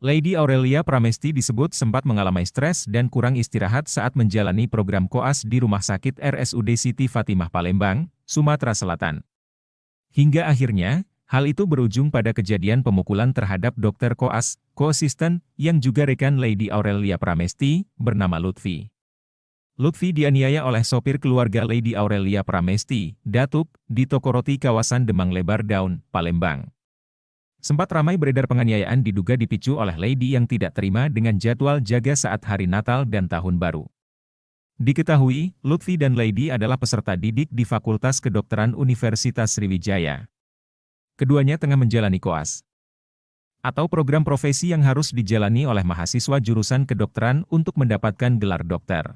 Lady Aurelia Pramesti disebut sempat mengalami stres dan kurang istirahat saat menjalani program koas di Rumah Sakit RSUD Siti Fatimah Palembang, Sumatera Selatan. Hingga akhirnya, hal itu berujung pada kejadian pemukulan terhadap dokter koas, koasisten, yang juga rekan Lady Aurelia Pramesti, bernama Lutfi. Lutfi dianiaya oleh sopir keluarga Lady Aurelia Pramesti, Datuk, di toko roti kawasan Demang Lebar Daun, Palembang. Sempat ramai beredar penganiayaan diduga dipicu oleh Lady yang tidak terima dengan jadwal jaga saat hari Natal dan Tahun Baru. Diketahui, Lutfi dan Lady adalah peserta didik di Fakultas Kedokteran Universitas Sriwijaya. Keduanya tengah menjalani koas, atau program profesi yang harus dijalani oleh mahasiswa jurusan kedokteran untuk mendapatkan gelar dokter.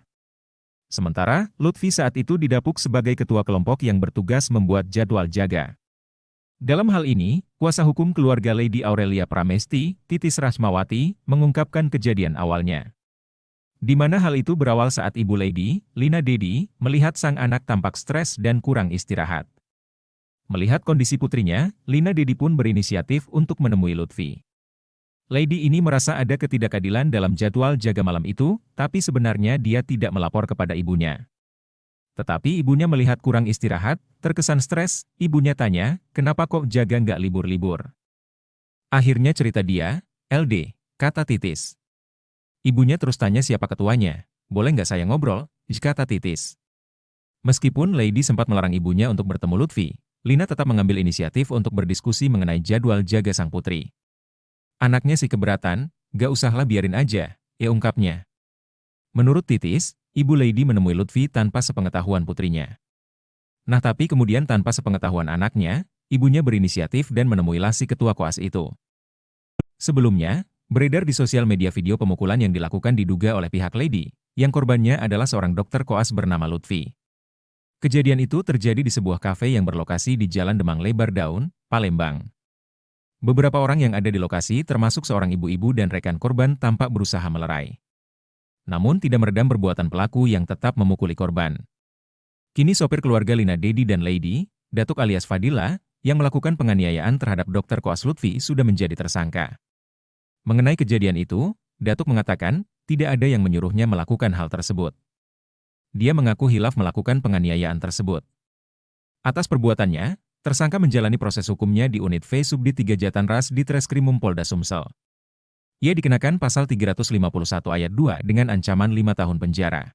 Sementara, Lutfi saat itu didapuk sebagai ketua kelompok yang bertugas membuat jadwal jaga. Dalam hal ini, kuasa hukum keluarga Lady Aurelia Pramesti, Titis Rasmawati, mengungkapkan kejadian awalnya, di mana hal itu berawal saat ibu Lady, Lina Dedi, melihat sang anak tampak stres dan kurang istirahat. Melihat kondisi putrinya, Lina Dedi pun berinisiatif untuk menemui Lutfi. Lady ini merasa ada ketidakadilan dalam jadwal jaga malam itu, tapi sebenarnya dia tidak melapor kepada ibunya. Tetapi ibunya melihat kurang istirahat, terkesan stres, ibunya tanya, kenapa kok jaga nggak libur-libur? Akhirnya cerita dia, LD, kata Titis. Ibunya terus tanya siapa ketuanya, boleh nggak saya ngobrol, kata Titis. Meskipun Lady sempat melarang ibunya untuk bertemu Lutfi, Lina tetap mengambil inisiatif untuk berdiskusi mengenai jadwal jaga sang putri. Anaknya sih keberatan, gak usahlah biarin aja, ya ungkapnya. Menurut Titis, Ibu Lady menemui Lutfi tanpa sepengetahuan putrinya. Nah tapi kemudian tanpa sepengetahuan anaknya, ibunya berinisiatif dan menemui si ketua koas itu. Sebelumnya, beredar di sosial media video pemukulan yang dilakukan diduga oleh pihak Lady, yang korbannya adalah seorang dokter koas bernama Lutfi. Kejadian itu terjadi di sebuah kafe yang berlokasi di Jalan Demang Lebar Daun, Palembang. Beberapa orang yang ada di lokasi termasuk seorang ibu-ibu dan rekan korban tampak berusaha melerai, namun tidak meredam perbuatan pelaku yang tetap memukuli korban. Kini sopir keluarga Lina Dedi dan Lady, Datuk alias Fadila, yang melakukan penganiayaan terhadap dokter koas Lutfi sudah menjadi tersangka. Mengenai kejadian itu, Datuk mengatakan, tidak ada yang menyuruhnya melakukan hal tersebut. Dia mengaku hilaf melakukan penganiayaan tersebut. Atas perbuatannya, tersangka menjalani proses hukumnya di Unit V Subdit 3 Jatanras di Treskrimum Polda Sumsel. Ia dikenakan pasal 351 ayat 2 dengan ancaman 5 tahun penjara.